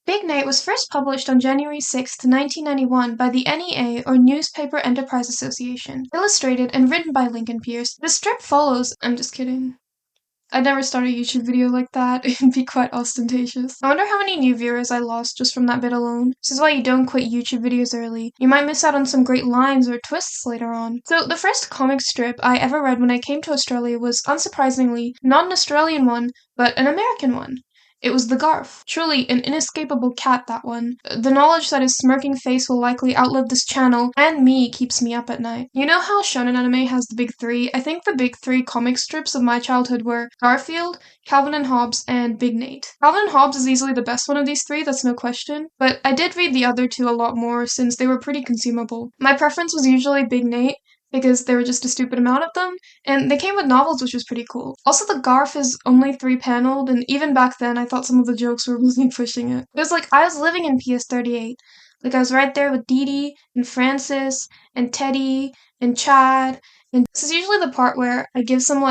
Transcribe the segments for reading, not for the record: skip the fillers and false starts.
Big Night was first published on January 6, 1991 by the NEA, or Newspaper Enterprise Association, illustrated and written by Lincoln Pierce. The strip follows— I'm just kidding. I'd never start a YouTube video like that. It'd be quite ostentatious. I wonder how many new viewers I lost just from that bit alone. This is why you don't quit YouTube videos early. You might miss out on some great lines or twists later on. So the first comic strip I ever read when I came to Australia was, unsurprisingly, not an Australian one, but an American one. It was the Garf. Truly an inescapable cat, that one. The knowledge that his smirking face will likely outlive this channel and me keeps me up at night. You know how shonen anime has the big three? I think the big three comic strips of my childhood were Garfield, Calvin and Hobbes, and Big Nate. Calvin and Hobbes is easily the best one of these three, that's no question, but I did read the other two a lot more since they were pretty consumable. My preference was usually Big Nate, because there were just a stupid amount of them, and they came with novels, which was pretty cool. Also, the Garf is only 3-paneled, and even back then, I thought some of the jokes were really pushing it. It was like I was living in PS38. Like, I was right there with Dee Dee, and Francis, and Teddy, and Chad, and this is usually the part where I give some,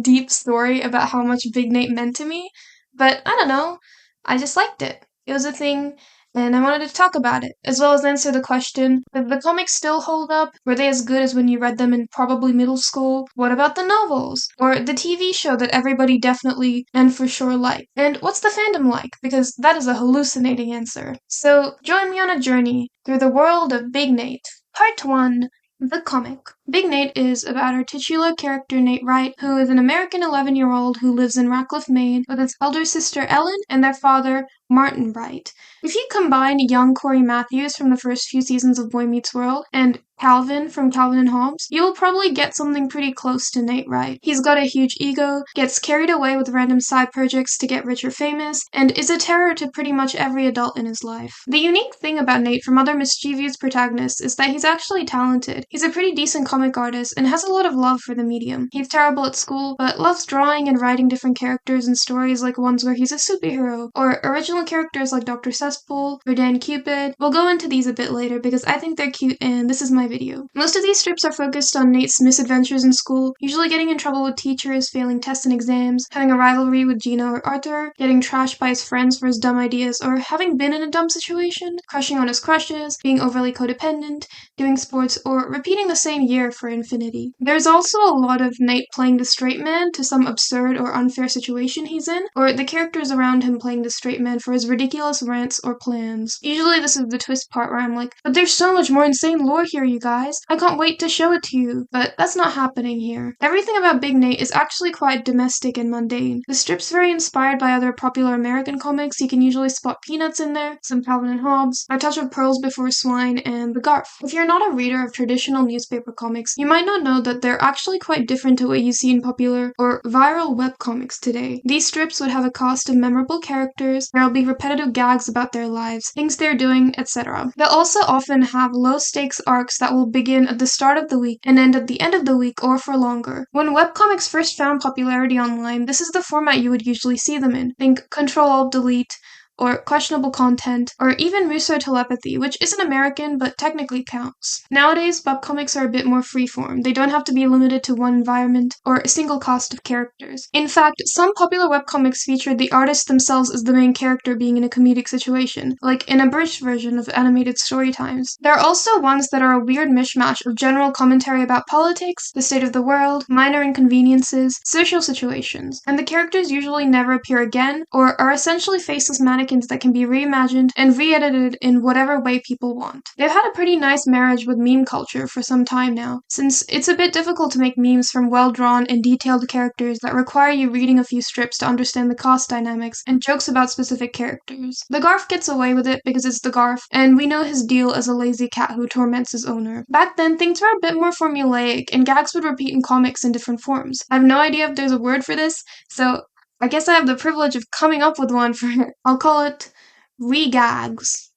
deep story about how much Big Nate meant to me, but I don't know, I just liked it. It was a thing, and I wanted to talk about it, as well as answer the question, did the comics still hold up? Were they as good as when you read them in probably middle school? What about the novels? Or the TV show that everybody definitely and for sure liked? And what's the fandom like? Because that is a hallucinating answer. So join me on a journey through the world of Big Nate. Part 1. The comic. Big Nate is about our titular character Nate Wright, who is an American 11-year-old who lives in Ratcliffe, Maine, with his elder sister Ellen and their father, Martin Wright. If you combine young Corey Matthews from the first few seasons of Boy Meets World and Calvin from Calvin and Hobbes, you will probably get something pretty close to Nate Wright. He's got a huge ego, gets carried away with random side projects to get rich or famous, and is a terror to pretty much every adult in his life. The unique thing about Nate from other mischievous protagonists is that he's actually talented. He's a pretty decent comic artist and has a lot of love for the medium. He's terrible at school, but loves drawing and writing different characters and stories like ones where he's a superhero, or original characters like Dr. Cesspool or Dan Cupid. We'll go into these a bit later because I think they're cute and this is my video. Most of these strips are focused on Nate's misadventures in school, usually getting in trouble with teachers, failing tests and exams, having a rivalry with Gina or Arthur, getting trashed by his friends for his dumb ideas, or having been in a dumb situation, crushing on his crushes, being overly codependent, doing sports, or repeating the same year for infinity. There's also a lot of Nate playing the straight man to some absurd or unfair situation he's in, or the characters around him playing the straight man for his ridiculous rants or plans. Usually this is the twist part where I'm like, but there's so much more insane lore here, you guys. I can't wait to show it to you. But that's not happening here. Everything about Big Nate is actually quite domestic and mundane. The strip's very inspired by other popular American comics. You can usually spot Peanuts in there, some Calvin and Hobbes, a touch of Pearls Before Swine, and the Garf. If you're not a reader of traditional newspaper comics, you might not know that they're actually quite different to what you see in popular or viral webcomics today. These strips would have a cast of memorable characters, there'll be repetitive gags about their lives, things they're doing, etc. They'll also often have low-stakes arcs that will begin at the start of the week and end at the end of the week or for longer. When webcomics first found popularity online, this is the format you would usually see them in. Think Control-Alt-Delete, or questionable content, or even Muso Telepathy, which isn't American but technically counts. Nowadays, webcomics are a bit more freeform. They don't have to be limited to one environment or a single cast of characters. In fact, some popular webcomics feature the artists themselves as the main character being in a comedic situation, like an abridged version of animated story times. There are also ones that are a weird mishmash of general commentary about politics, the state of the world, minor inconveniences, social situations, and the characters usually never appear again, or are essentially faceless mannequins that can be reimagined and re-edited in whatever way people want. They've had a pretty nice marriage with meme culture for some time now, since it's a bit difficult to make memes from well-drawn and detailed characters that require you reading a few strips to understand the cast dynamics and jokes about specific characters. The Garf gets away with it because it's the Garf, and we know his deal as a lazy cat who torments his owner. Back then, things were a bit more formulaic, and gags would repeat in comics in different forms. I have no idea if there's a word for this, so I guess I have the privilege of coming up with one for it. I'll call it re-gags,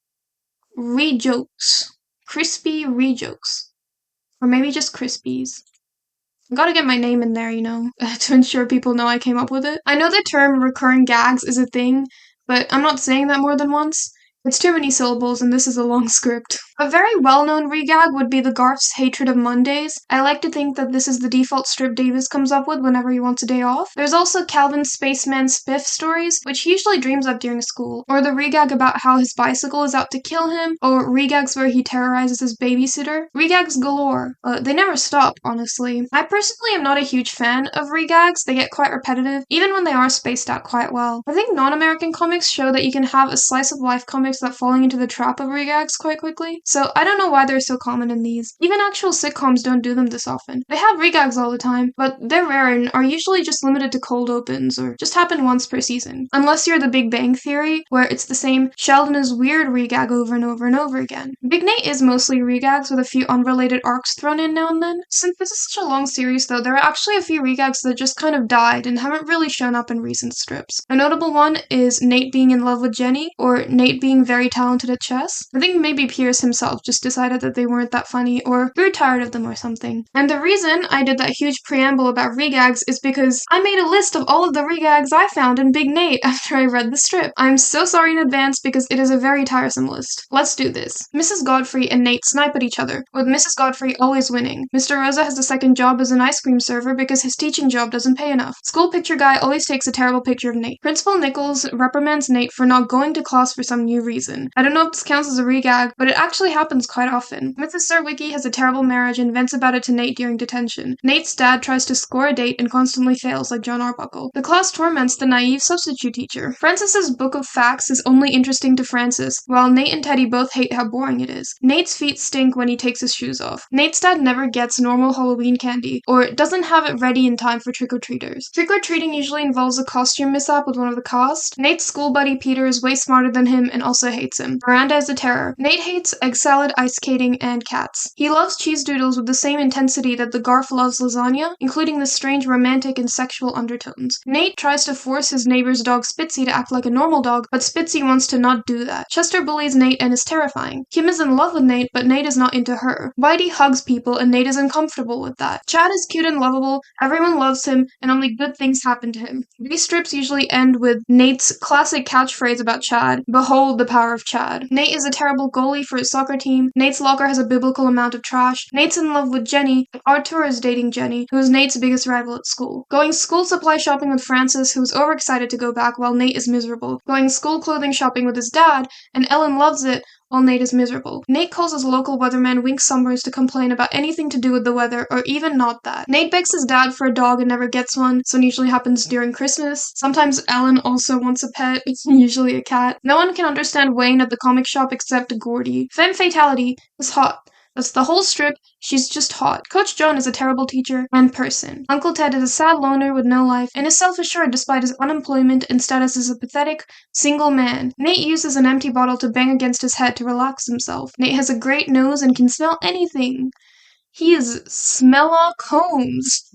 re-jokes, crispy re-jokes, or maybe just crispies. I gotta get my name in there, to ensure people know I came up with it. I know the term recurring gags is a thing, but I'm not saying that more than once. It's too many syllables and this is a long script. A very well-known regag would be the Garf's hatred of Mondays. I like to think that this is the default strip Davis comes up with whenever he wants a day off. There's also Calvin's Spaceman Spiff stories, which he usually dreams of during school, or the regag about how his bicycle is out to kill him, or regags where he terrorizes his babysitter. Regags galore. They never stop, honestly. I personally am not a huge fan of regags. They get quite repetitive, even when they are spaced out quite well. I think non-American comics show that you can have a slice of life comics that falling into the trap of regags quite quickly, so I don't know why they're so common in these. Even actual sitcoms don't do them this often. They have regags all the time, but they're rare and are usually just limited to cold opens or just happen once per season. Unless you're the Big Bang Theory, where it's the same Sheldon is weird regag over and over and over again. Big Nate is mostly regags with a few unrelated arcs thrown in now and then. Since this is such a long series though, there are actually a few regags that just kind of died and haven't really shown up in recent strips. A notable one is Nate being in love with Jenny, or Nate being very talented at chess. I think maybe Pierce himself just decided that they weren't that funny or grew tired of them or something. And the reason I did that huge preamble about regags is because I made a list of all of the regags I found in Big Nate after I read the strip. I'm so sorry in advance because it is a very tiresome list. Let's do this. Mrs. Godfrey and Nate snipe at each other, with Mrs. Godfrey always winning. Mr. Rosa has a second job as an ice cream server because his teaching job doesn't pay enough. School picture guy always takes a terrible picture of Nate. Principal Nichols reprimands Nate for not going to class for some new reason. I don't know if this counts as a regag, but it actually happens quite often. Mrs. Sirwicki has a terrible marriage and vents about it to Nate during detention. Nate's dad tries to score a date and constantly fails like John Arbuckle. The class torments the naive substitute teacher. Francis's book of facts is only interesting to Francis, while Nate and Teddy both hate how boring it is. Nate's feet stink when he takes his shoes off. Nate's dad never gets normal Halloween candy, or doesn't have it ready in time for trick-or-treaters. Trick-or-treating usually involves a costume mishap with one of the cast. Nate's school buddy Peter is way smarter than him and also hates him. Miranda is a terror. Nate hates egg salad, ice skating, and cats. He loves cheese doodles with the same intensity that the Garf loves lasagna, including the strange romantic and sexual undertones. Nate tries to force his neighbor's dog Spitzy to act like a normal dog, but Spitzy wants to not do that. Chester bullies Nate and is terrifying. Kim is in love with Nate, but Nate is not into her. Whitey hugs people and Nate is uncomfortable with that. Chad is cute and lovable, everyone loves him, and only good things happen to him. These strips usually end with Nate's classic catchphrase about Chad, "Behold the power of Chad." Nate is a terrible goalie for his soccer team. Nate's locker has a biblical amount of trash. Nate's in love with Jenny, and Artur is dating Jenny, who is Nate's biggest rival at school. Going school supply shopping with Francis, who is overexcited to go back while Nate is miserable. Going school clothing shopping with his dad, and Ellen loves it, while Nate is miserable. Nate calls his local weatherman Wink Summers to complain about anything to do with the weather, or even not that. Nate begs his dad for a dog and never gets one, so it usually happens during Christmas. Sometimes Ellen also wants a pet, usually a cat. No one can understand Wayne at the comic shop except Gordy. Femme Fatality is hot. That's the whole strip. She's just hot. Coach John is a terrible teacher and person. Uncle Ted is a sad loner with no life and is self-assured despite his unemployment and status as a pathetic, single man. Nate uses an empty bottle to bang against his head to relax himself. Nate has a great nose and can smell anything. He is Smellock Holmes.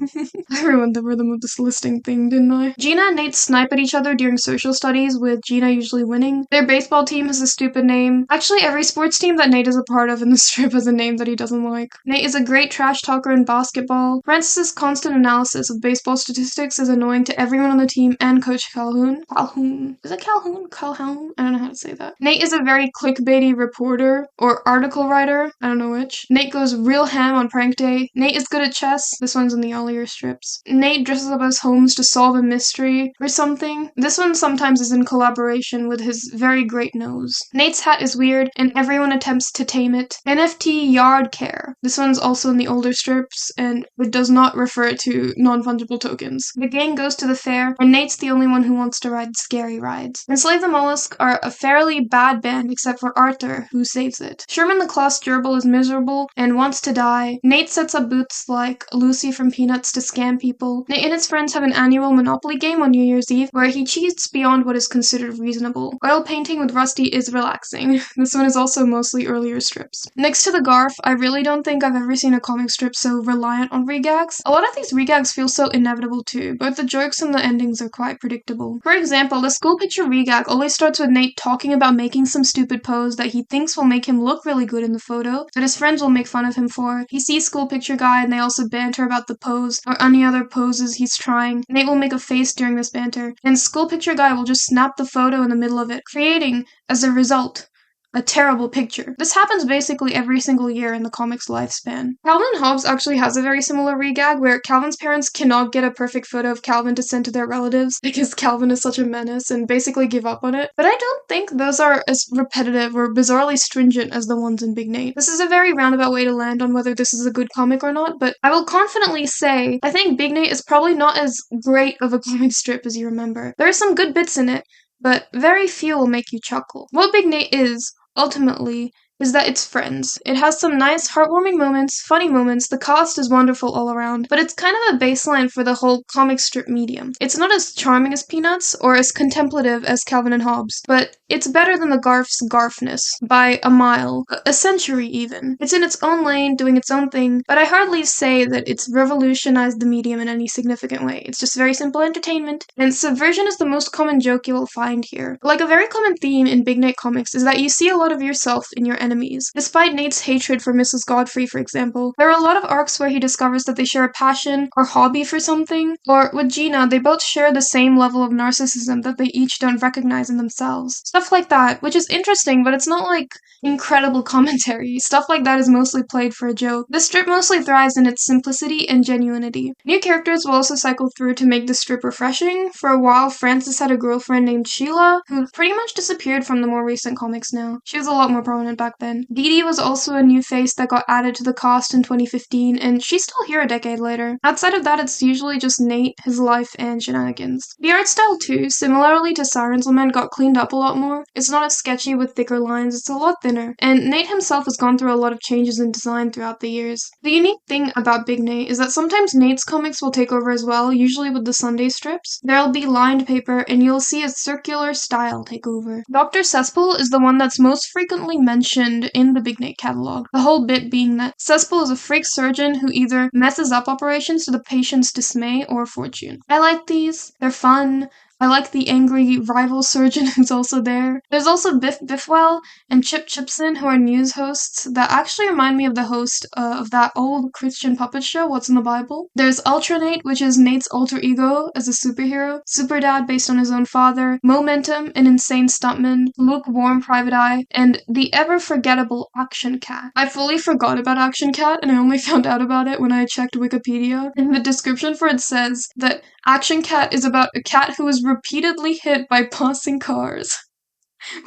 I ruined the rhythm of this listing thing, didn't I? Gina and Nate snipe at each other during social studies, with Gina usually winning. Their baseball team has a stupid name. Actually, every sports team that Nate is a part of in the strip has a name that he doesn't like. Nate is a great trash talker in basketball. Francis's constant analysis of baseball statistics is annoying to everyone on the team and Coach Calhoun. Calhoun. Is it Calhoun? Calhoun? I don't know how to say that. Nate is a very clickbaity reporter, or article writer. I don't know which. Nate goes real ham on prank day. Nate is good at chess. This one's in the earlier strips. Nate dresses up as Holmes to solve a mystery or something. This one sometimes is in collaboration with his very great nose. Nate's hat is weird and everyone attempts to tame it. NFT Yard Care. This one's also in the older strips and it does not refer to non-fungible tokens. The gang goes to the fair and Nate's the only one who wants to ride scary rides. Enslave the Mollusk are a fairly bad band except for Arthur, who saves it. Sherman the Class Gerbil is miserable and wants to die. Nate sets up booths like Lucy from Peanuts to scam people. Nate and his friends have an annual Monopoly game on New Year's Eve where he cheats beyond what is considered reasonable. Oil painting with Rusty is relaxing. This one is also mostly earlier strips. Next to the Garf, I really don't think I've ever seen a comic strip so reliant on regags. A lot of these regags feel so inevitable too. Both the jokes and the endings are quite predictable. For example, the school picture regag always starts with Nate talking about making some stupid pose that he thinks will make him look really good in the photo, that his friends will make fun of him for. He sees school picture guy and they also banter about the pose or any other poses he's trying. Nate will make a face during this banter, and school picture guy will just snap the photo in the middle of it, creating, as a result, a terrible picture. This happens basically every single year in the comic's lifespan. Calvin and Hobbes actually has a very similar regag where Calvin's parents cannot get a perfect photo of Calvin to send to their relatives because Calvin is such a menace and basically give up on it. But I don't think those are as repetitive or bizarrely stringent as the ones in Big Nate. This is a very roundabout way to land on whether this is a good comic or not, but I will confidently say I think Big Nate is probably not as great of a comic strip as you remember. There are some good bits in it, but very few will make you chuckle. What Big Nate is, ultimately, is that it's Friends. It has some nice, heartwarming moments, funny moments, the cast is wonderful all around, but it's kind of a baseline for the whole comic strip medium. It's not as charming as Peanuts, or as contemplative as Calvin and Hobbes, but it's better than the Garf's Garfness, by a mile, a century even. It's in its own lane, doing its own thing, but I hardly say that it's revolutionized the medium in any significant way. It's just very simple entertainment, and subversion is the most common joke you will find here. Like a very common theme in Big Nate comics is that you see a lot of yourself in your enemies. Despite Nate's hatred for Mrs. Godfrey, for example, there are a lot of arcs where he discovers that they share a passion or hobby for something, or with Gina, they both share the same level of narcissism that they each don't recognize in themselves. Stuff like that, which is interesting, but it's not like incredible commentary. Stuff like that is mostly played for a joke. The strip mostly thrives in its simplicity and genuinity. New characters will also cycle through to make the strip refreshing. For a while, Francis had a girlfriend named Sheila, who pretty much disappeared from the more recent comics now. She was a lot more prominent back then. Dee Dee was also a new face that got added to the cast in 2015, and she's still here a decade later. Outside of that, it's usually just Nate, his life, and shenanigans. The art style too, similarly to Sirens Lament, got cleaned up a lot more. It's not as sketchy with thicker lines, it's a lot thinner. And Nate himself has gone through a lot of changes in design throughout the years. The unique thing about Big Nate is that sometimes Nate's comics will take over as well, usually with the Sunday strips. There'll be lined paper, and you'll see a circular style take over. Dr. Cesspool is the one that's most frequently mentioned in the Big Nate catalog. The whole bit being that Cesspool is a freak surgeon who either messes up operations to the patient's dismay or fortune. I like these. They're fun. I like the angry rival surgeon who's also there. There's also Biff Biffwell and Chip Chipson, who are news hosts that actually remind me of the host of that old Christian puppet show, What's in the Bible. There's Ultra Nate, which is Nate's alter ego as a superhero. Super Dad, based on his own father. Momentum, an insane stuntman. Lukewarm Private Eye. And the ever-forgettable Action Cat. I fully forgot about Action Cat, and I only found out about it when I checked Wikipedia. And the description for it says that Action Cat is about a cat who is repeatedly hit by passing cars,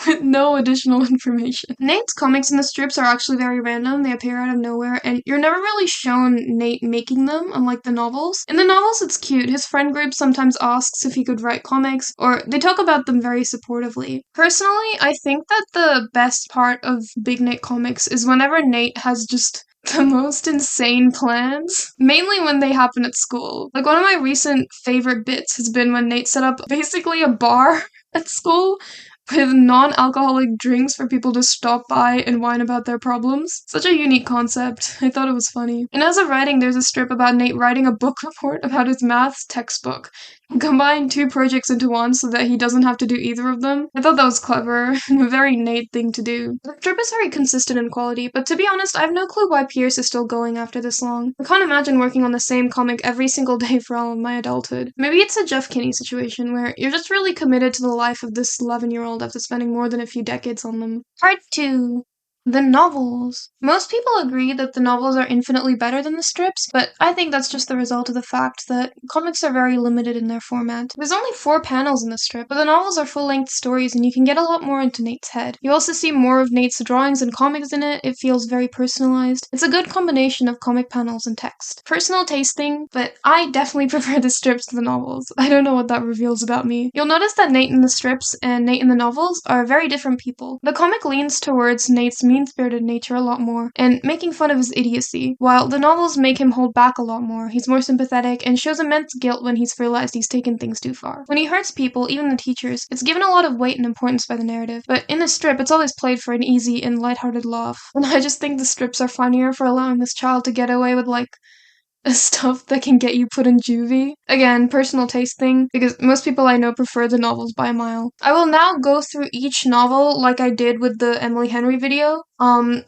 with no additional information. Nate's comics in the strips are actually very random. They appear out of nowhere, and you're never really shown Nate making them, unlike the novels. In the novels, it's cute. His friend group sometimes asks if he could write comics, or they talk about them very supportively. Personally, I think that the best part of Big Nate comics is whenever Nate has just the most insane plans, mainly when they happen at school. Like, one of my recent favorite bits has been when Nate set up basically a bar at school with non-alcoholic drinks for people to stop by and whine about their problems. Such a unique concept. I thought it was funny. And as of writing, there's a strip about Nate writing a book report about his maths textbook. Combine two projects into one so that he doesn't have to do either of them. I thought that was clever, and a very Nate thing to do. The strip is very consistent in quality, but to be honest, I have no clue why Pierce is still going after this long. I can't imagine working on the same comic every single day for all of my adulthood. Maybe it's a Jeff Kinney situation where you're just really committed to the life of this 11-year-old after spending more than a few decades on them. Part 2. The novels. Most people agree that the novels are infinitely better than the strips, but I think that's just the result of the fact that comics are very limited in their format. There's only 4 panels in the strip, but the novels are full-length stories and you can get a lot more into Nate's head. You also see more of Nate's drawings and comics in it. It feels very personalized. It's a good combination of comic panels and text. Personal taste thing, but I definitely prefer the strips to the novels. I don't know what that reveals about me. You'll notice that Nate in the strips and Nate in the novels are very different people. The comic leans towards Nate's mean-spirited nature a lot more, and making fun of his idiocy, while the novels make him hold back a lot more. He's more sympathetic, and shows immense guilt when he's realized he's taken things too far. When he hurts people, even the teachers, it's given a lot of weight and importance by the narrative, but in the strip, it's always played for an easy and lighthearted laugh. And I just think the strips are funnier for allowing this child to get away with, like, stuff that can get you put in juvie. Again, personal taste thing, because most people I know prefer the novels by a mile. I will now go through each novel like I did with the Emily Henry video, and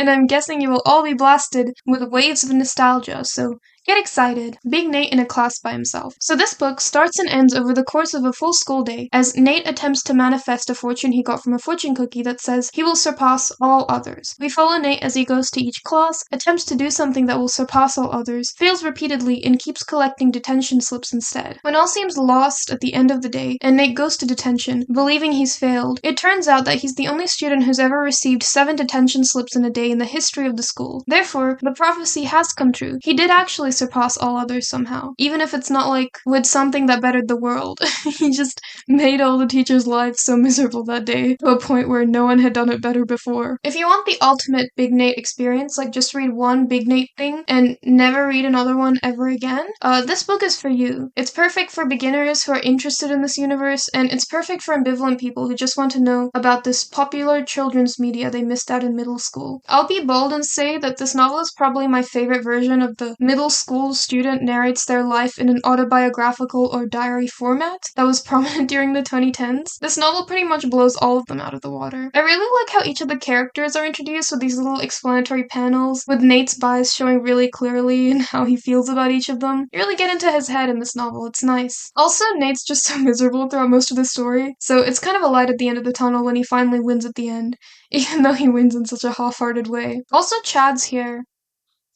I'm guessing you will all be blasted with waves of nostalgia, so Get excited. Big Nate in a class by himself. So this book starts and ends over the course of a full school day as Nate attempts to manifest a fortune he got from a fortune cookie that says he will surpass all others. We follow Nate as he goes to each class, attempts to do something that will surpass all others, fails repeatedly, and keeps collecting detention slips instead. When all seems lost at the end of the day, and Nate goes to detention, believing he's failed, it turns out that he's the only student who's ever received 7 detention slips in a day in the history of the school. Therefore, the prophecy has come true. He did actually surpass all others somehow, even if it's not like with something that bettered the world. He just made all the teachers' lives so miserable that day, to a point where no one had done it better before. If you want the ultimate Big Nate experience, like just read one Big Nate thing and never read another one ever again, this book is for you. It's perfect for beginners who are interested in this universe, and it's perfect for ambivalent people who just want to know about this popular children's media they missed out in middle school. I'll be bold and say that this novel is probably my favorite version of the middle school student narrates their life in an autobiographical or diary format that was prominent during the 2010s. This novel pretty much blows all of them out of the water. I really like how each of the characters are introduced with these little explanatory panels, with Nate's bias showing really clearly and how he feels about each of them. You really get into his head in this novel, it's nice. Also, Nate's just so miserable throughout most of the story, so it's kind of a light at the end of the tunnel when he finally wins at the end, even though he wins in such a half-hearted way. Also, Chad's here.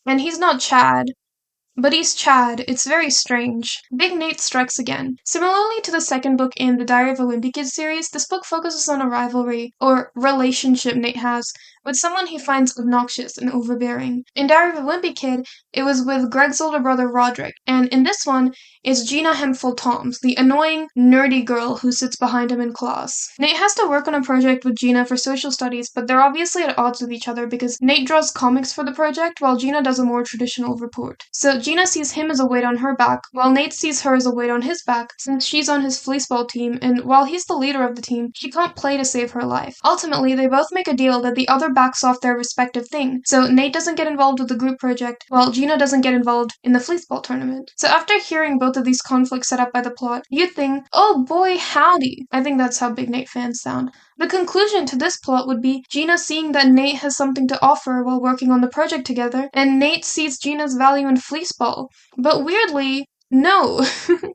And he's not Chad, but he's Chad. It's very strange. Big Nate strikes again. Similarly to the second book in the Diary of a Wimpy Kid series, this book focuses on a rivalry, or relationship Nate has, with someone he finds obnoxious and overbearing. In Diary of a Wimpy Kid, it was with Greg's older brother Roderick, and in this one, it's Gina Hemphill-Toms, the annoying, nerdy girl who sits behind him in class. Nate has to work on a project with Gina for social studies, but they're obviously at odds with each other because Nate draws comics for the project while Gina does a more traditional report. So Gina sees him as a weight on her back, while Nate sees her as a weight on his back, since she's on his fleeceball team, and while he's the leader of the team, she can't play to save her life. Ultimately, they both make a deal that the other backs off their respective thing, so Nate doesn't get involved with the group project, while Gina doesn't get involved in the fleeceball tournament. So after hearing both of these conflicts set up by the plot, you'd think, oh boy howdy. I think that's how Big Nate fans sound. The conclusion to this plot would be Gina seeing that Nate has something to offer while working on the project together, and Nate sees Gina's value in fleeceball. But weirdly, no.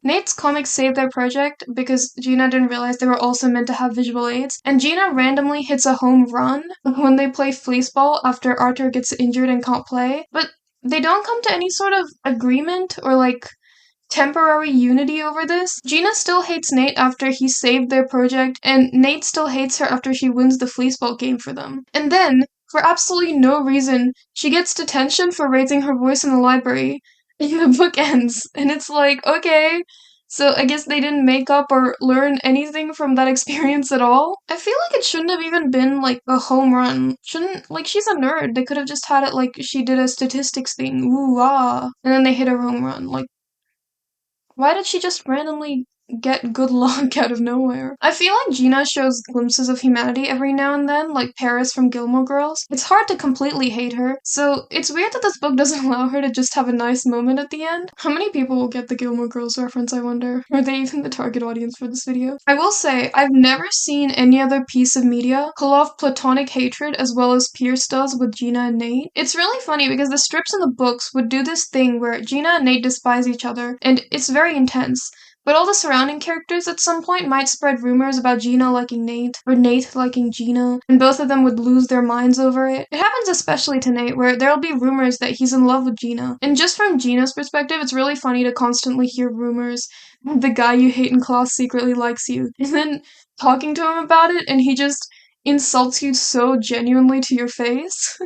Nate's comics saved their project because Gina didn't realize they were also meant to have visual aids, and Gina randomly hits a home run when they play fleeceball after Arthur gets injured and can't play, but they don't come to any sort of agreement or temporary unity over this. Gina still hates Nate after he saved their project, and Nate still hates her after she wins the fleeceball game for them. And then, for absolutely no reason, she gets detention for raising her voice in the library. And the book ends, and it's like, okay, so I guess they didn't make up or learn anything from that experience at all. I feel like it shouldn't have even been a home run. She's a nerd. They could have just had it like she did a statistics thing, ooh ah, and then they hit a home run. Why did she just randomly get good luck out of nowhere? I feel like Gina shows glimpses of humanity every now and then, like Paris from Gilmore Girls. It's hard to completely hate her, so it's weird that this book doesn't allow her to just have a nice moment at the end. How many people will get the Gilmore Girls reference, I wonder? Are they even the target audience for this video? I will say, I've never seen any other piece of media pull off platonic hatred as well as Pierce does with Gina and Nate. It's really funny because the strips in the books would do this thing where Gina and Nate despise each other, and it's very intense. But all the surrounding characters at some point might spread rumors about Gina liking Nate, or Nate liking Gina, and both of them would lose their minds over it. It happens especially to Nate, where there'll be rumors that he's in love with Gina. And just from Gina's perspective, it's really funny to constantly hear rumors the guy you hate in class secretly likes you. And then talking to him about it, and he just insults you so genuinely to your face.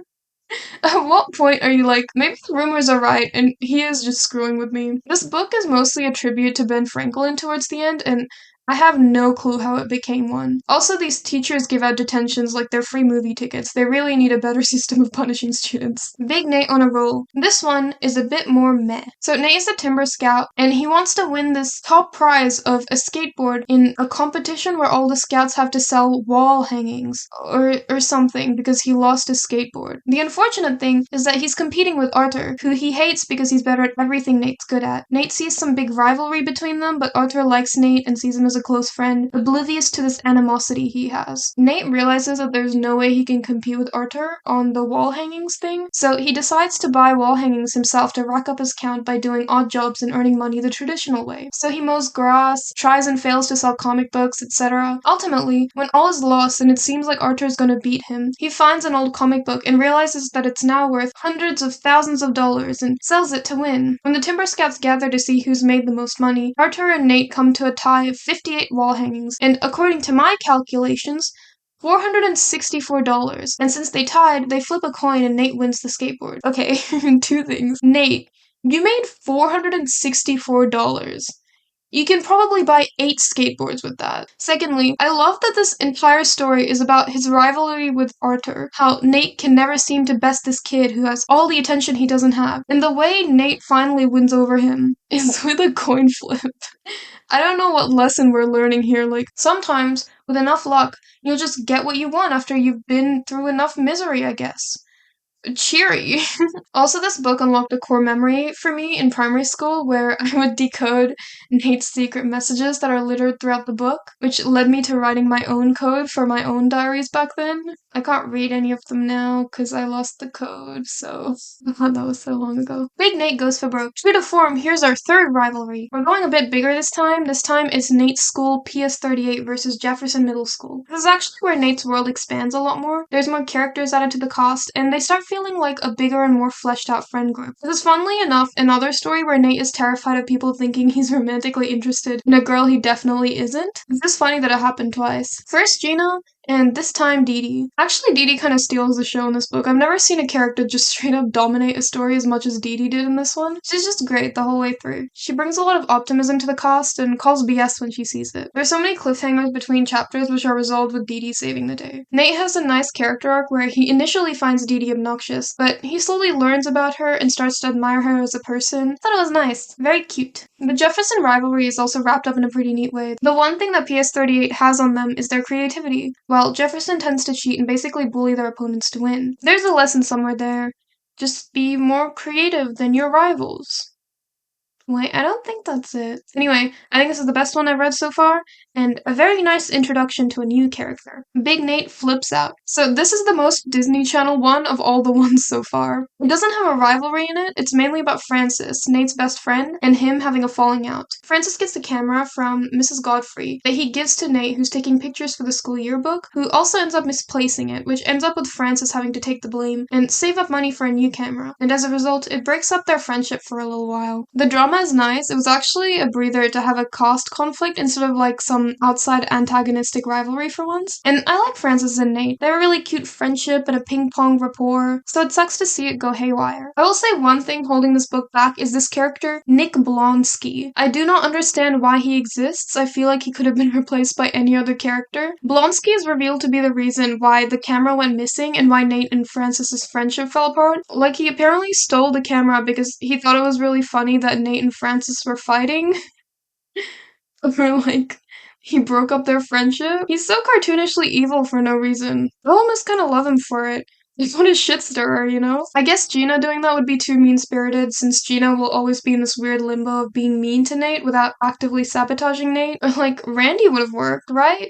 At what point are you like, maybe the rumors are right, and he is just screwing with me? This book is mostly a tribute to Ben Franklin towards the end, and I have no clue how it became one. Also, these teachers give out detentions like they're free movie tickets. They really need a better system of punishing students. Big Nate on a roll. This one is a bit more meh. So Nate is a Timber Scout, and he wants to win this top prize of a skateboard in a competition where all the scouts have to sell wall hangings or something because he lost his skateboard. The unfortunate thing is that he's competing with Arthur, who he hates because he's better at everything Nate's good at. Nate sees some big rivalry between them, but Arthur likes Nate and sees him as a a close friend, oblivious to this animosity he has. Nate realizes that there's no way he can compete with Arthur on the wall hangings thing, so he decides to buy wall hangings himself to rack up his count by doing odd jobs and earning money the traditional way. So he mows grass, tries and fails to sell comic books, etc. Ultimately, when all is lost and it seems like Arthur's gonna beat him, he finds an old comic book and realizes that it's now worth hundreds of thousands of dollars and sells it to win. When the Timber Scouts gather to see who's made the most money, Arthur and Nate come to a tie of 58 wall hangings, and according to my calculations, $464. And since they tied, they flip a coin and Nate wins the skateboard. Okay, two things. Nate, you made $464. You can probably buy 8 skateboards with that. Secondly, I love that this entire story is about his rivalry with Arthur, how Nate can never seem to best this kid who has all the attention he doesn't have. And the way Nate finally wins over him is with a coin flip. I don't know what lesson we're learning here. Like, sometimes, with enough luck, you'll just get what you want after you've been through enough misery, I guess. Cheery. Also, this book unlocked a core memory for me in primary school where I would decode Nate's secret messages that are littered throughout the book, which led me to writing my own code for my own diaries back then. I can't read any of them now because I lost the code, so that was so long ago. Big Nate goes for broke. True to form, here's our third rivalry. We're going a bit bigger this time. This time it's Nate's school PS38 versus Jefferson Middle School. This is actually where Nate's world expands a lot more. There's more characters added to the cast, and they start feeling like a bigger and more fleshed out friend group. This is funnily enough another story where Nate is terrified of people thinking he's romantically interested in a girl he definitely isn't. It's just funny that it happened twice. First Gina, and this time Dee Dee. Actually, Dee Dee kind of steals the show in this book. I've never seen a character just straight up dominate a story as much as Dee Dee did in this one. She's just great the whole way through. She brings a lot of optimism to the cast and calls BS when she sees it. There's so many cliffhangers between chapters which are resolved with Dee Dee saving the day. Nate has a nice character arc where he initially finds Dee Dee obnoxious, but he slowly learns about her and starts to admire her as a person. I thought it was nice. Very cute. The Jefferson rivalry is also wrapped up in a pretty neat way. The one thing that PS38 has on them is their creativity. While Jefferson tends to cheat and basically bully their opponents to win. There's a lesson somewhere there. Just be more creative than your rivals. Wait, I don't think that's it. Anyway, I think this is the best one I've read so far, and a very nice introduction to a new character. Big Nate flips out. So this is the most Disney Channel one of all the ones so far. It doesn't have a rivalry in it, it's mainly about Francis, Nate's best friend, and him having a falling out. Francis gets the camera from Mrs. Godfrey that he gives to Nate, who's taking pictures for the school yearbook, who also ends up misplacing it, which ends up with Francis having to take the blame and save up money for a new camera. And as a result, it breaks up their friendship for a little while. The drama is nice. It was actually a breather to have a cast conflict instead of like some outside antagonistic rivalry for once. And I like Francis and Nate. They have a really cute friendship and a ping-pong rapport, so it sucks to see it go haywire. I will say one thing holding this book back is this character, Nick Blonsky. I do not understand why he exists. I feel like he could have been replaced by any other character. Blonsky is revealed to be the reason why the camera went missing and why Nate and Francis's friendship fell apart. Like, he apparently stole the camera because he thought it was really funny that Nate and Francis were fighting. Or like, he broke up their friendship. He's so cartoonishly evil for no reason. I almost kind of love him for it. He's what a shit stirrer, you know? I guess Gina doing that would be too mean-spirited, since Gina will always be in this weird limbo of being mean to Nate without actively sabotaging Nate. Or like, Randy would have worked, right?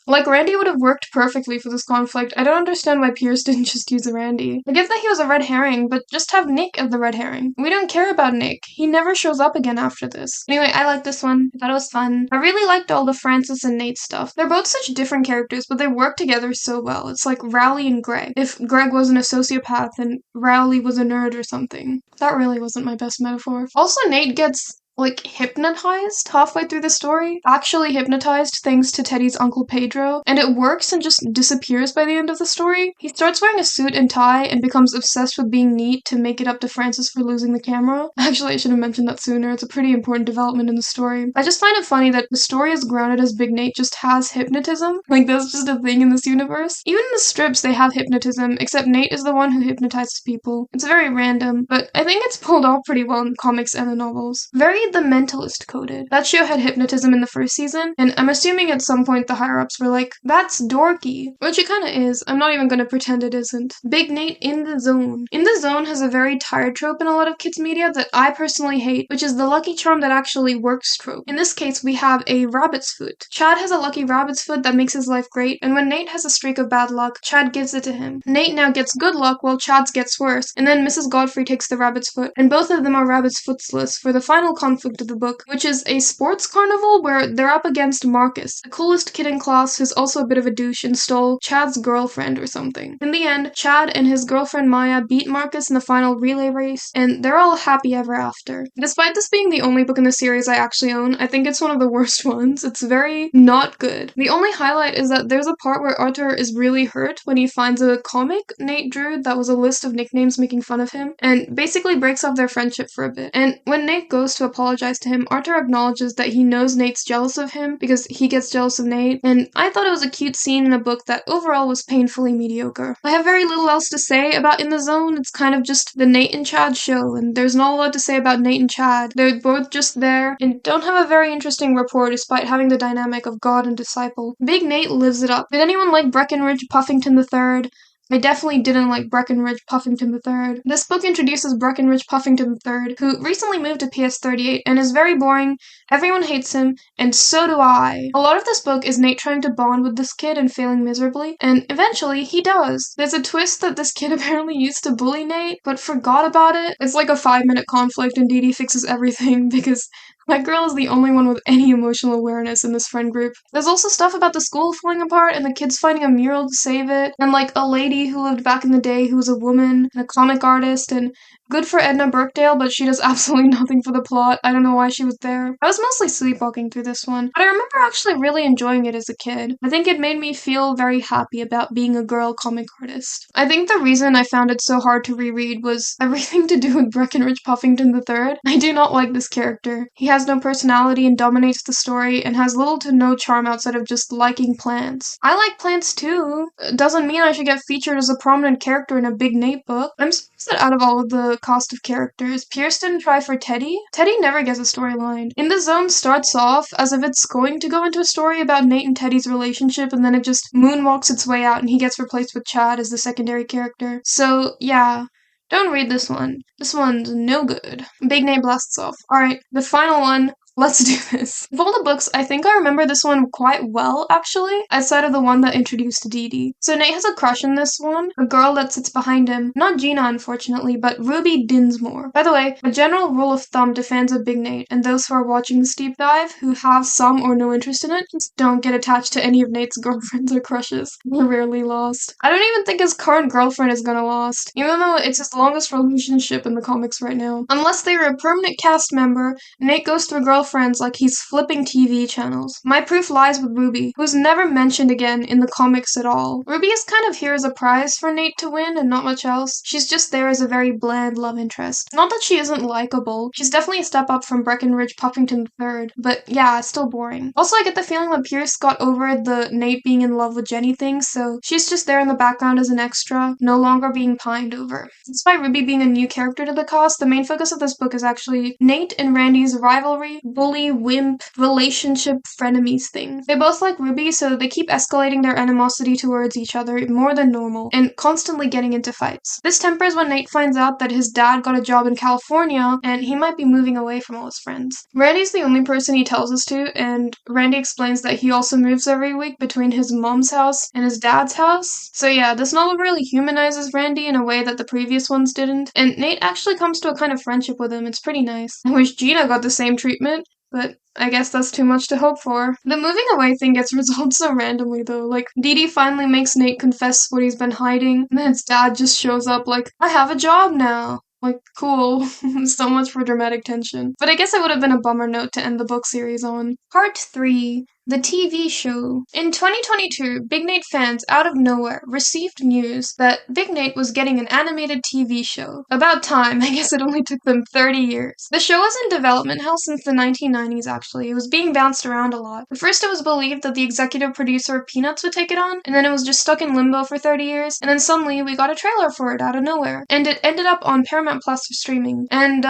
Like, Randy would have worked perfectly for this conflict. I don't understand why Pierce didn't just use Randy. I get that he was a red herring, but just have Nick as the red herring. We don't care about Nick. He never shows up again after this. Anyway, I like this one. I thought it was fun. I really liked all the Francis and Nate stuff. They're both such different characters, but they work together so well. It's like Rowley and Greg. If Greg wasn't a sociopath and Rowley was a nerd or something. That really wasn't my best metaphor. Also, Nate gets like hypnotized halfway through the story, actually hypnotized thanks to Teddy's Uncle Pedro, and it works and just disappears by the end of the story. He starts wearing a suit and tie and becomes obsessed with being neat to make it up to Francis for losing the camera. Actually, I should have mentioned that sooner. It's a pretty important development in the story. I just find it funny that the story is grounded as Big Nate just has hypnotism. Like, that's just a thing in this universe. Even in the strips, they have hypnotism, except Nate is the one who hypnotizes people. It's very random, but I think it's pulled off pretty well in the comics and the novels. Very The Mentalist coded. That show had hypnotism in the first season, and I'm assuming at some point the higher-ups were like, that's dorky. Which it kinda is. I'm not even gonna pretend it isn't. Big Nate in the Zone. In the Zone has a very tired trope in a lot of kids' media that I personally hate, which is the lucky charm that actually works trope. In this case, we have a rabbit's foot. Chad has a lucky rabbit's foot that makes his life great, and when Nate has a streak of bad luck, Chad gives it to him. Nate now gets good luck while Chad's gets worse, and then Mrs. Godfrey takes the rabbit's foot, and both of them are rabbit's footsless for the final conflict of the book, which is a sports carnival where they're up against Marcus, the coolest kid in class who's also a bit of a douche and stole Chad's girlfriend or something. In the end, Chad and his girlfriend Maya beat Marcus in the final relay race, and they're all happy ever after. Despite this being the only book in the series I actually own, I think it's one of the worst ones. It's very not good. The only highlight is that there's a part where Arthur is really hurt when he finds a comic Nate drew that was a list of nicknames making fun of him, and basically breaks off their friendship for a bit. And when Nate goes to apologize to him, Arthur acknowledges that he knows Nate's jealous of him because he gets jealous of Nate, and I thought it was a cute scene in a book that overall was painfully mediocre. I have very little else to say about In the Zone. It's kind of just the Nate and Chad show, and there's not a lot to say about Nate and Chad. They're both just there and don't have a very interesting rapport despite having the dynamic of God and disciple. Big Nate lives it up. Did anyone like Breckenridge Puffington III? I definitely didn't like Breckenridge Puffington III. This book introduces Breckenridge Puffington III, who recently moved to PS38 and is very boring, everyone hates him, and so do I. A lot of this book is Nate trying to bond with this kid and failing miserably, and eventually he does. There's a twist that this kid apparently used to bully Nate, but forgot about it. It's like a 5-minute conflict and Dee Dee fixes everything because that girl is the only one with any emotional awareness in this friend group. There's also stuff about the school falling apart and the kids finding a mural to save it, and like a lady who lived back in the day who was a woman and a comic artist, and good for Edna Burkdale, but she does absolutely nothing for the plot. I don't know why she was there. I was mostly sleepwalking through this one, but I remember actually really enjoying it as a kid. I think it made me feel very happy about being a girl comic artist. I think the reason I found it so hard to reread was everything to do with Breckenridge Puffington III. I do not like this character. He has no personality and dominates the story and has little to no charm outside of just liking plants. I like plants too. It doesn't mean I should get featured as a prominent character in a Big Nate book. I'm surprised that out of all of the cast of characters, Pierce didn't try for Teddy. Teddy never gets a storyline. In the Zone starts off as if it's going to go into a story about Nate and Teddy's relationship, and then it just moonwalks its way out and he gets replaced with Chad as the secondary character. So yeah. Don't read this one. This one's no good. Big Nate blasts off. Alright, the final one. Let's do this. Of all the books, I think I remember this one quite well, actually, outside of the one that introduced Dee Dee. So Nate has a crush on this one, a girl that sits behind him. Not Gina, unfortunately, but Ruby Dinsmore. By the way, a general rule of thumb to fans of Big Nate, and those who are watching this deep dive, who have some or no interest in it, just don't get attached to any of Nate's girlfriends or crushes. They're rarely lost. I don't even think his current girlfriend is gonna last, even though it's his longest relationship in the comics right now. Unless they are a permanent cast member, Nate goes through girlfriends like he's flipping TV channels. My proof lies with Ruby, who's never mentioned again in the comics at all. Ruby is kind of here as a prize for Nate to win and not much else. She's just there as a very bland love interest. Not that she isn't likable. She's definitely a step up from Breckenridge Puffington III, but yeah, it's still boring. Also, I get the feeling that Pierce got over the Nate being in love with Jenny thing, so she's just there in the background as an extra, no longer being pined over. Despite Ruby being a new character to the cast, the main focus of this book is actually Nate and Randy's rivalry, bully, wimp, relationship, frenemies thing. They both like Ruby, so they keep escalating their animosity towards each other more than normal, and constantly getting into fights. This tempers when Nate finds out that his dad got a job in California, and he might be moving away from all his friends. Randy's the only person he tells us to, and Randy explains that he also moves every week between his mom's house and his dad's house. So yeah, this novel really humanizes Randy in a way that the previous ones didn't, and Nate actually comes to a kind of friendship with him. It's pretty nice. I wish Gina got the same treatment, but I guess that's too much to hope for. The moving away thing gets resolved so randomly though. Like, Dee Dee finally makes Nate confess what he's been hiding, and then his dad just shows up like, I have a job now. Like, cool. So much for dramatic tension. But I guess it would have been a bummer note to end the book series on. Part 3. The TV show. In 2022, Big Nate fans out of nowhere received news that Big Nate was getting an animated TV show. About time, I guess it only took them 30 years. The show was in development hell since the 1990s, actually. It was being bounced around a lot. At first, it was believed that the executive producer of Peanuts would take it on, and then it was just stuck in limbo for 30 years, and then suddenly we got a trailer for it out of nowhere. And it ended up on Paramount Plus for streaming. And,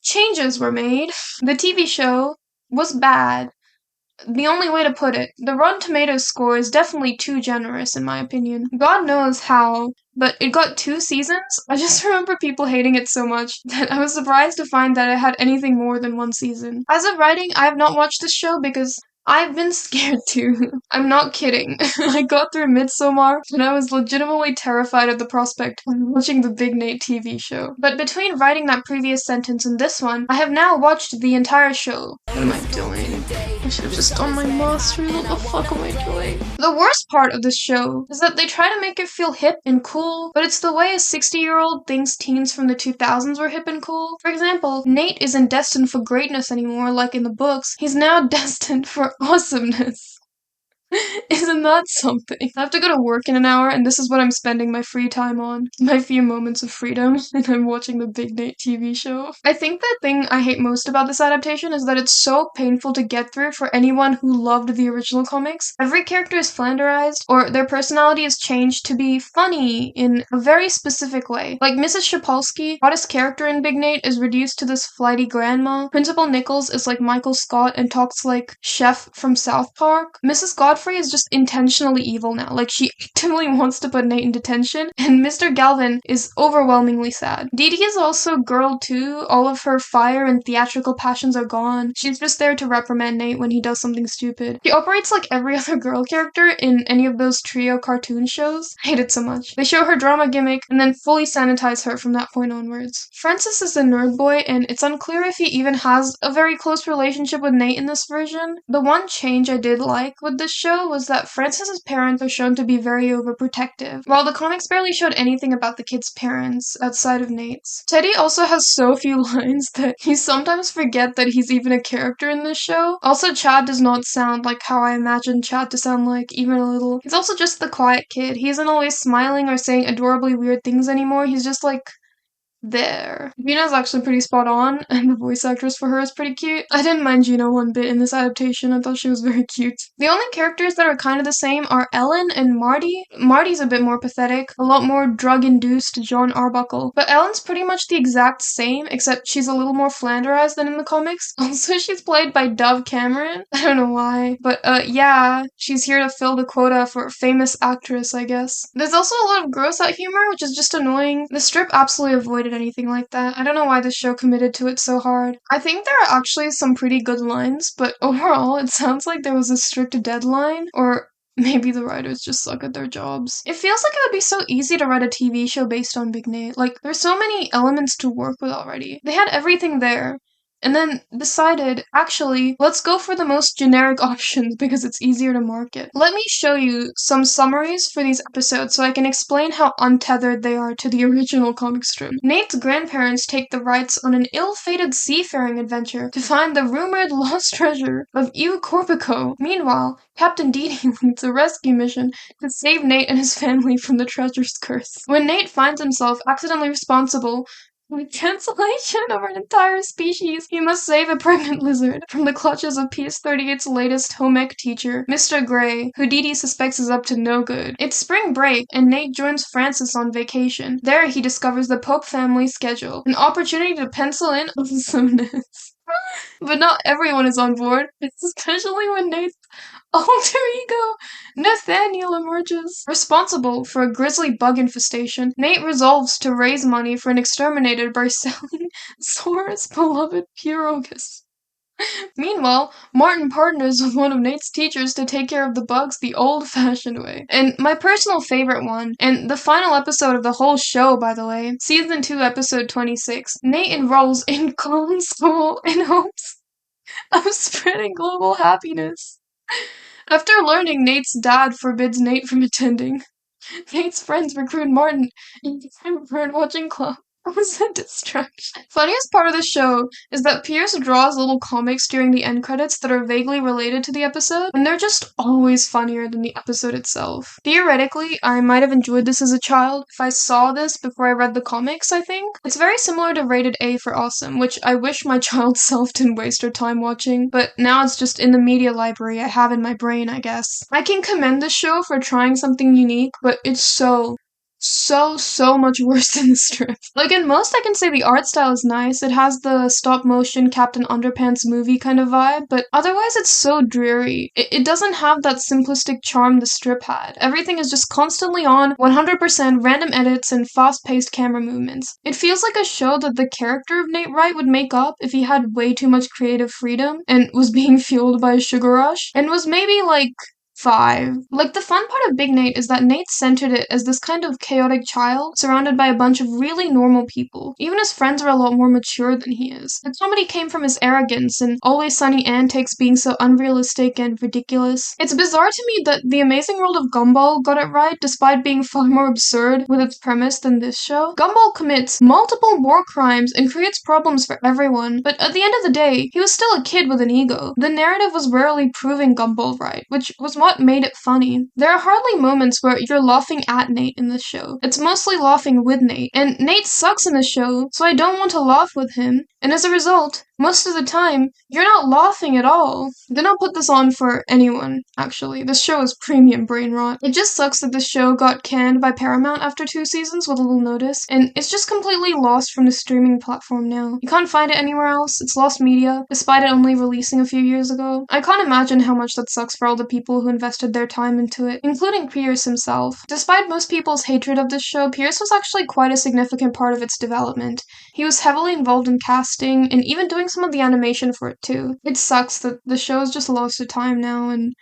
changes were made. The TV show was bad. The only way to put it. The Rotten Tomatoes score is definitely too generous, in my opinion. God knows how, but it got 2 seasons. I just remember people hating it so much that I was surprised to find that it had anything more than 1 season. As of writing, I have not watched this show because I've been scared to. I'm not kidding. I got through Midsommar and I was legitimately terrified at the prospect of watching the Big Nate TV show. But between writing that previous sentence and this one, I have now watched the entire show. What am I doing? I should have just done my mastery. What the fuck am I doing? The worst part of this show is that they try to make it feel hip and cool, but it's the way a 60-year-old thinks teens from the 2000s were hip and cool. For example, Nate isn't destined for greatness anymore like in the books. He's now destined for awesomeness. Isn't that something? I have to go to work in an hour, and this is what I'm spending my free time on. My few moments of freedom, and I'm watching the Big Nate TV show. I think the thing I hate most about this adaptation is that it's so painful to get through for anyone who loved the original comics. Every character is flanderized, or their personality is changed to be funny in a very specific way. Like Mrs. Shapolsky, hottest character in Big Nate, is reduced to this flighty grandma. Principal Nichols is like Michael Scott and talks like Chef from South Park. Mrs. Godfrey is just intentionally evil now. Like, she actively wants to put Nate in detention, and Mr. Galvin is overwhelmingly sad. Dee Dee is also girl too. All of her fire and theatrical passions are gone. She's just there to reprimand Nate when he does something stupid. She operates like every other girl character in any of those trio cartoon shows. I hate it so much. They show her drama gimmick and then fully sanitize her from that point onwards. Francis is a nerd boy, and it's unclear if he even has a very close relationship with Nate in this version. The one change I did like with this show was that Francis's parents are shown to be very overprotective, while the comics barely showed anything about the kid's parents outside of Nate's. Teddy also has so few lines that you sometimes forget that he's even a character in this show. Also, Chad does not sound like how I imagined Chad to sound like, even a little. He's also just the quiet kid. He isn't always smiling or saying adorably weird things anymore. He's just like, there. Gina's actually pretty spot on, and the voice actress for her is pretty cute. I didn't mind Gina one bit in this adaptation. I thought she was very cute. The only characters that are kind of the same are Ellen and Marty. Marty's a bit more pathetic, a lot more drug-induced John Arbuckle. But Ellen's pretty much the exact same, except she's a little more flanderized than in the comics. Also, she's played by Dove Cameron. I don't know why. But, yeah, she's here to fill the quota for famous actress, I guess. There's also a lot of gross-out humor, which is just annoying. The strip absolutely avoided anything like that. I don't know why the show committed to it so hard. I think there are actually some pretty good lines, but overall it sounds like there was a strict deadline, or maybe the writers just suck at their jobs. It feels like it would be so easy to write a TV show based on Big Nate. Like, there's so many elements to work with already. They had everything there. And then decided, actually, let's go for the most generic options because it's easier to market. Let me show you some summaries for these episodes so I can explain how untethered they are to the original comic strip. Nate's grandparents take the rights on an ill-fated seafaring adventure to find the rumored lost treasure of Eau Corpico. Meanwhile, Captain Dee Dee leads a rescue mission to save Nate and his family from the treasure's curse. When Nate finds himself accidentally responsible with cancellation of an entire species, he must save a pregnant lizard from the clutches of PS38's latest home ec teacher, Mr. Gray, who Dee Dee suspects is up to no good. It's spring break, and Nate joins Francis on vacation. There, he discovers the Pope family schedule, an opportunity to pencil in awesomeness. But not everyone is on board, especially when Nate's alter ego, Nathaniel, emerges. Responsible for a grisly bug infestation, Nate resolves to raise money for an exterminator by selling Sora's beloved Pierogas. Meanwhile, Martin partners with one of Nate's teachers to take care of the bugs the old-fashioned way. And my personal favorite one, and the final episode of the whole show, by the way, Season 2, Episode 26, Nate enrolls in clone school in hopes of spreading global happiness. After learning Nate's dad forbids Nate from attending, Nate's friends recruit Martin into a bird-watching club. It was a distraction. Funniest part of the show is that Pierce draws little comics during the end credits that are vaguely related to the episode, and they're just always funnier than the episode itself. Theoretically, I might have enjoyed this as a child if I saw this before I read the comics, I think. It's very similar to Rated A for Awesome, which I wish my child self didn't waste her time watching, but now it's just in the media library I have in my brain, I guess. I can commend this show for trying something unique, but it's so so much worse than the strip. Like, in most, I can say the art style is nice. It has the stop motion Captain Underpants movie kind of vibe, but otherwise it's so dreary. It doesn't have that simplistic charm the strip had. Everything is just constantly on, 100% random edits and fast-paced camera movements. It feels like a show that the character of Nate Wright would make up if he had way too much creative freedom and was being fueled by a sugar rush, and was maybe like 5. Like, the fun part of Big Nate is that Nate centered it as this kind of chaotic child surrounded by a bunch of really normal people. Even his friends are a lot more mature than he is. The comedy came from his arrogance and always sunny antics being so unrealistic and ridiculous. It's bizarre to me that The Amazing World of Gumball got it right despite being far more absurd with its premise than this show. Gumball commits multiple war crimes and creates problems for everyone, but at the end of the day, he was still a kid with an ego. The narrative was rarely proving Gumball right, which was what made it funny. There are hardly moments where you're laughing at Nate in this show. It's mostly laughing with Nate, and Nate sucks in the show, so I don't want to laugh with him, and as a result, most of the time, you're not laughing at all. Did not put this on for anyone, actually. This show is premium brain rot. It just sucks that this show got canned by Paramount after 2 seasons with a little notice, and it's just completely lost from the streaming platform now. You can't find it anywhere else. It's lost media, despite it only releasing a few years ago. I can't imagine how much that sucks for all the people who invested their time into it, including Pierce himself. Despite most people's hatred of this show, Pierce was actually quite a significant part of its development. He was heavily involved in casting, and even doing some of the animation for it too. It sucks that the show has just lost to time now and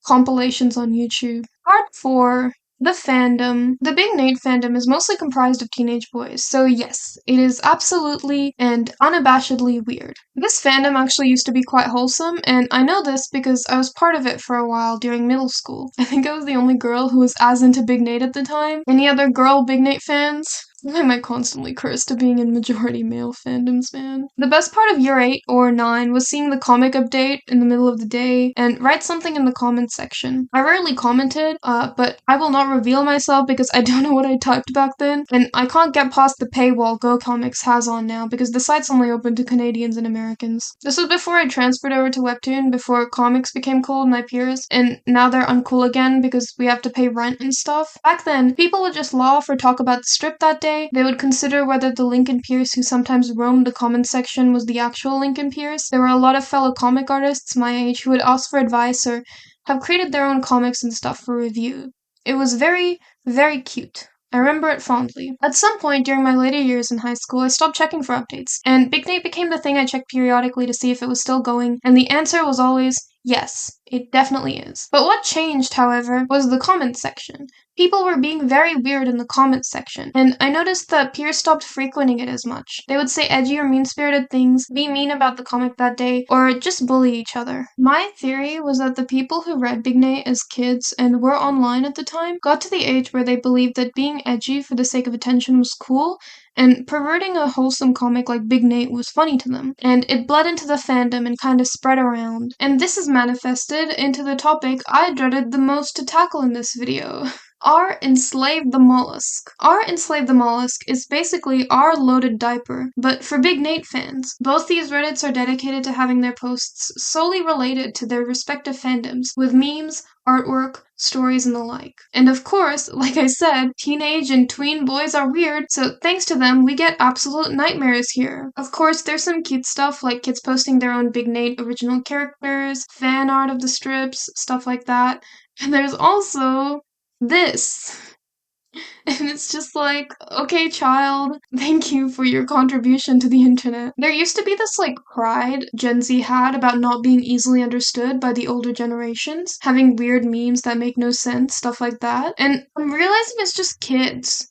compilations on YouTube. Part 4. The fandom. The Big Nate fandom is mostly comprised of teenage boys, so yes, it is absolutely and unabashedly weird. This fandom actually used to be quite wholesome, and I know this because I was part of it for a while during middle school. I think I was the only girl who was as into Big Nate at the time. Any other girl Big Nate fans? I might constantly curse to being in majority male fandoms, man. The best part of year 8 or 9 was seeing the comic update in the middle of the day and write something in the comments section. I rarely commented, but I will not reveal myself because I don't know what I typed back then, and I can't get past the paywall Go Comics has on now because the site's only open to Canadians and Americans. This was before I transferred over to Webtoon, before comics became cool with my peers, and now they're uncool again because we have to pay rent and stuff. Back then, people would just laugh or talk about the strip that day. They would consider whether the Lincoln Pierce who sometimes roamed the comment section was the actual Lincoln Pierce. There were a lot of fellow comic artists my age who would ask for advice or have created their own comics and stuff for review. It was very, very cute. I remember it fondly. At some point during my later years in high school, I stopped checking for updates, and Big Nate became the thing I checked periodically to see if it was still going, and the answer was always yes, it definitely is. But what changed, however, was the comment section. People were being very weird in the comments section, and I noticed that peers stopped frequenting it as much. They would say edgy or mean-spirited things, be mean about the comic that day, or just bully each other. My theory was that the people who read Big Nate as kids and were online at the time got to the age where they believed that being edgy for the sake of attention was cool, and perverting a wholesome comic like Big Nate was funny to them, and it bled into the fandom and kind of spread around. And this is manifested into the topic I dreaded the most to tackle in this video. R Enslave the Mollusk. R Enslave the Mollusk is basically R Loaded Diaper, but for Big Nate fans. Both these Reddits are dedicated to having their posts solely related to their respective fandoms, with memes, artwork, stories, and the like. And of course, like I said, teenage and tween boys are weird, so thanks to them, we get absolute nightmares here. Of course, there's some cute stuff, like kids posting their own Big Nate original characters, fan art of the strips, stuff like that. And there's also this. And it's just like, okay, child, thank you for your contribution to the internet. There used to be this, pride Gen Z had about not being easily understood by the older generations, having weird memes that make no sense, stuff like that. And I'm realizing it's just kids.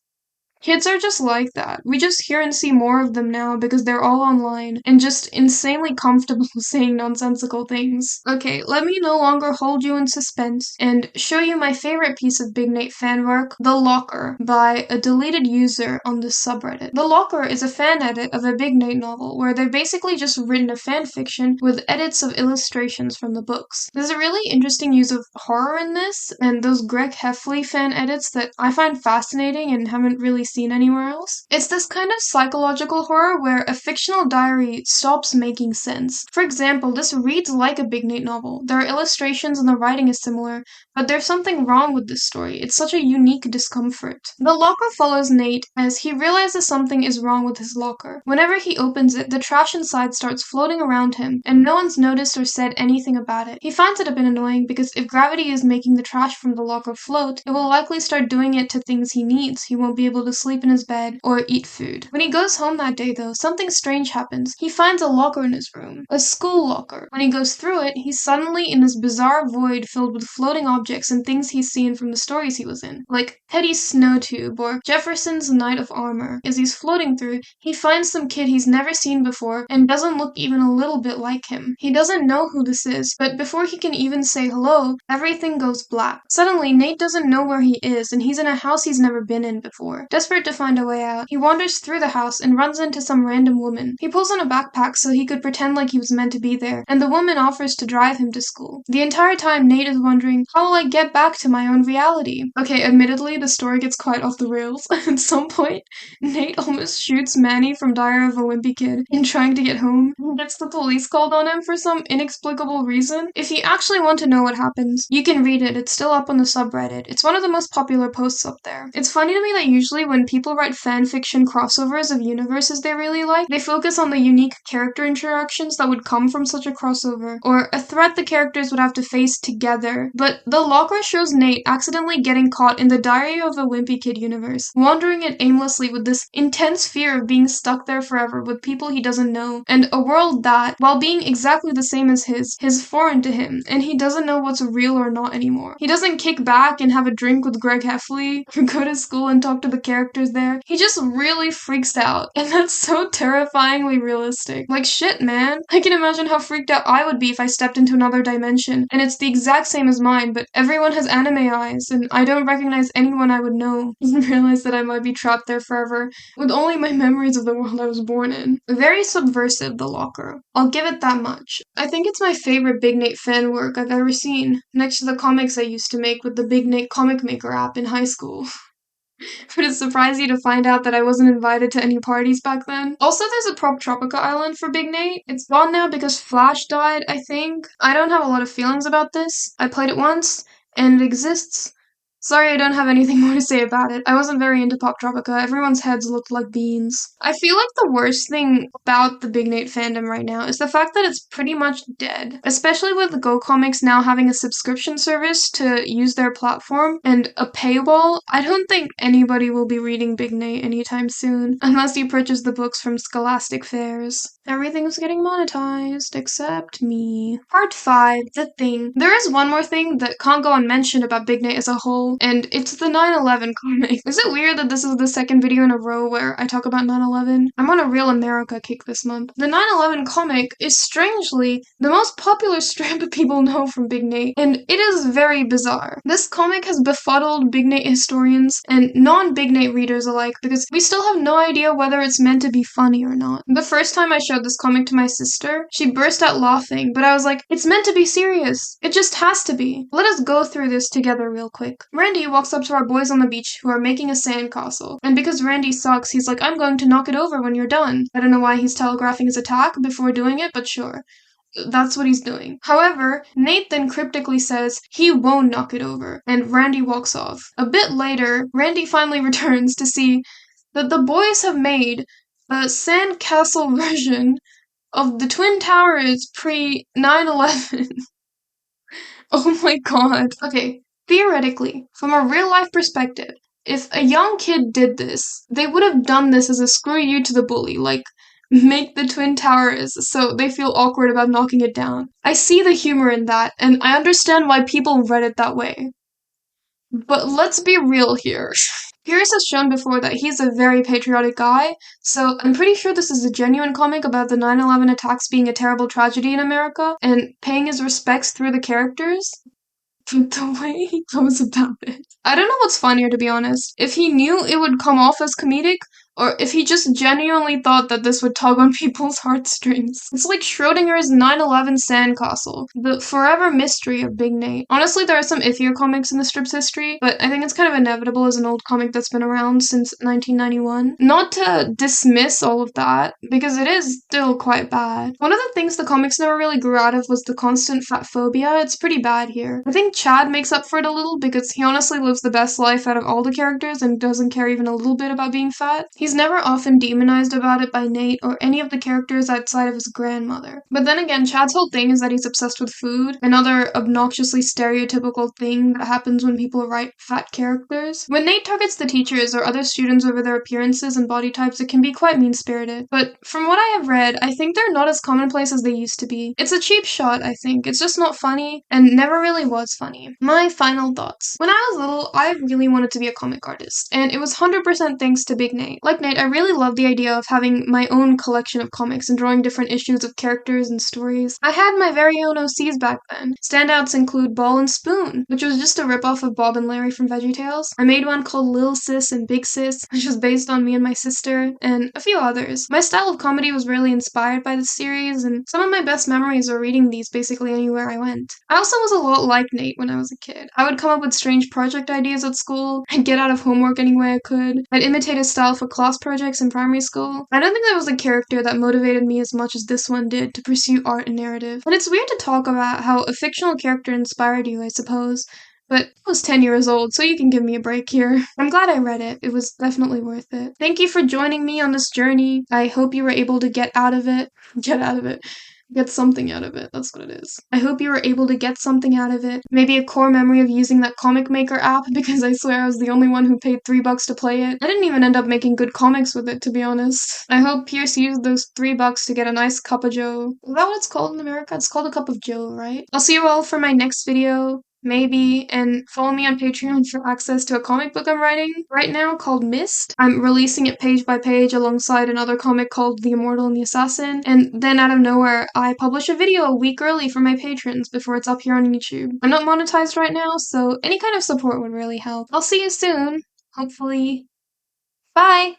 Kids are just like that. We just hear and see more of them now because they're all online and just insanely comfortable saying nonsensical things. Okay, let me no longer hold you in suspense and show you my favorite piece of Big Nate fan work, The Locker, by a deleted user on this subreddit. The Locker is a fan edit of a Big Nate novel where they've basically just written a fan fiction with edits of illustrations from the books. There's a really interesting use of horror in this, and those Greg Heffley fan edits that I find fascinating and haven't really seen anywhere else. It's this kind of psychological horror where a fictional diary stops making sense. For example, this reads like a Big Nate novel. There are illustrations and the writing is similar, but there's something wrong with this story. It's such a unique discomfort. The locker follows Nate as he realizes something is wrong with his locker. Whenever he opens it, the trash inside starts floating around him, and no one's noticed or said anything about it. He finds it a bit annoying because if gravity is making the trash from the locker float, it will likely start doing it to things he needs. He won't be able to sleep in his bed or eat food. When he goes home that day though, something strange happens. He finds a locker in his room. A school locker. When he goes through it, he's suddenly in this bizarre void filled with floating objects and things he's seen from the stories he was in. Like Teddy's snow tube or Jefferson's knight of armor. As he's floating through, he finds some kid he's never seen before and doesn't look even a little bit like him. He doesn't know who this is, but before he can even say hello, everything goes black. Suddenly, Nate doesn't know where he is and he's in a house he's never been in before. Desperate to find a way out, he wanders through the house and runs into some random woman. He pulls on a backpack so he could pretend like he was meant to be there, and the woman offers to drive him to school. The entire time, Nate is wondering, how will I get back to my own reality? Okay, admittedly, the story gets quite off the rails. At some point, Nate almost shoots Manny from Diary of a Wimpy Kid in trying to get home. He gets the police called on him for some inexplicable reason. If you actually want to know what happens, you can read it. It's still up on the subreddit. It's one of the most popular posts up there. It's funny to me that usually when people write fanfiction crossovers of universes they really like, they focus on the unique character interactions that would come from such a crossover, or a threat the characters would have to face together. But the locker shows Nate accidentally getting caught in the Diary of a Wimpy Kid universe, wandering it aimlessly with this intense fear of being stuck there forever with people he doesn't know, and a world that, while being exactly the same as his, is foreign to him, and he doesn't know what's real or not anymore. He doesn't kick back and have a drink with Greg Heffley, or go to school and talk to the characters there. He just really freaks out, and that's so terrifyingly realistic. Like, shit, man. I can imagine how freaked out I would be if I stepped into another dimension, and it's the exact same as mine, but everyone has anime eyes, and I don't recognize anyone I would know. I realize that I might be trapped there forever, with only my memories of the world I was born in. Very subversive, The Locker. I'll give it that much. I think it's my favorite Big Nate fan work I've ever seen, next to the comics I used to make with the Big Nate Comic Maker app in high school. Would it surprise you to find out that I wasn't invited to any parties back then? Also, there's a Prop Tropica island for Big Nate. It's gone now because Flash died, I think. I don't have a lot of feelings about this. I played it once, and it exists. Sorry, I don't have anything more to say about it. I wasn't very into Pop Tropica. Everyone's heads looked like beans. I feel like the worst thing about the Big Nate fandom right now is the fact that it's pretty much dead. Especially with Go Comics now having a subscription service to use their platform and a paywall, I don't think anybody will be reading Big Nate anytime soon, unless you purchase the books from Scholastic Fairs. Everything's getting monetized, except me. Part 5, The Thing. There is one more thing that can't go unmentioned about Big Nate as a whole, and it's the 9/11 comic. Is it weird that this is the second video in a row where I talk about 9/11? I'm on a real America kick this month. The 9/11 comic is strangely the most popular strip people know from Big Nate, and it is very bizarre. This comic has befuddled Big Nate historians and non-Big Nate readers alike because we still have no idea whether it's meant to be funny or not. The first time I showed this comic to my sister, she burst out laughing, but I was like, it's meant to be serious. It just has to be. Let us go through this together real quick. Randy walks up to our boys on the beach who are making a sandcastle, and because Randy sucks, he's like, I'm going to knock it over when you're done. I don't know why he's telegraphing his attack before doing it, but sure. That's what he's doing. However, Nate then cryptically says he won't knock it over, and Randy walks off. A bit later, Randy finally returns to see that the boys have made a sandcastle version of the Twin Towers pre-9/11. Oh my god. Okay, theoretically, from a real-life perspective, if a young kid did this, they would have done this as a screw you to the bully, like, make the Twin Towers so they feel awkward about knocking it down. I see the humor in that, and I understand why people read it that way. But let's be real here. Pierce has shown before that he's a very patriotic guy, so I'm pretty sure this is a genuine comic about the 9/11 attacks being a terrible tragedy in America, and paying his respects through the characters. The way he goes about it. I don't know what's funnier, to be honest. If he knew it would come off as comedic, or if he just genuinely thought that this would tug on people's heartstrings. It's like Schrodinger's 9/11 sandcastle, the forever mystery of Big Nate. Honestly, there are some iffier comics in the strip's history, but I think it's kind of inevitable as an old comic that's been around since 1991. Not to dismiss all of that, because it is still quite bad. One of the things the comics never really grew out of was the constant fat phobia. It's pretty bad here. I think Chad makes up for it a little because he honestly lives the best life out of all the characters and doesn't care even a little bit about being fat. He's never often demonized about it by Nate or any of the characters outside of his grandmother. But then again, Chad's whole thing is that he's obsessed with food, another obnoxiously stereotypical thing that happens when people write fat characters. When Nate targets the teachers or other students over their appearances and body types, it can be quite mean-spirited. But from what I have read, I think they're not as commonplace as they used to be. It's a cheap shot, I think. It's just not funny, and never really was funny. My final thoughts. When I was little, I really wanted to be a comic artist, and it was 100% thanks to Big Nate. Like Nate, I really loved the idea of having my own collection of comics and drawing different issues of characters and stories. I had my very own OCs back then. Standouts include Ball and Spoon, which was just a ripoff of Bob and Larry from VeggieTales. I made one called Lil Sis and Big Sis, which was based on me and my sister, and a few others. My style of comedy was really inspired by this series, and some of my best memories are reading these basically anywhere I went. I also was a lot like Nate when I was a kid. I would come up with strange project ideas at school, I'd get out of homework any way I could, I'd imitate his style for class projects in primary school. I don't think there was a character that motivated me as much as this one did to pursue art and narrative. And it's weird to talk about how a fictional character inspired you, I suppose. But I was 10 years old, so you can give me a break here. I'm glad I read it. It was definitely worth it. Thank you for joining me on this journey. I hope you were able to get out of it. Get out of it. Get something out of it. That's what it is. I hope you were able to get something out of it. Maybe a core memory of using that comic maker app, because I swear I was the only one who paid $3 to play it. I didn't even end up making good comics with it, to be honest. I hope Pierce used those $3 to get a nice cup of joe. Is that what it's called in America? It's called a cup of joe, right? I'll see you all for my next video. Maybe, and follow me on Patreon for access to a comic book I'm writing right now called Mist. I'm releasing it page by page alongside another comic called The Immortal and the Assassin, and then out of nowhere, I publish a video a week early for my patrons before it's up here on YouTube. I'm not monetized right now, so any kind of support would really help. I'll see you soon, hopefully. Bye!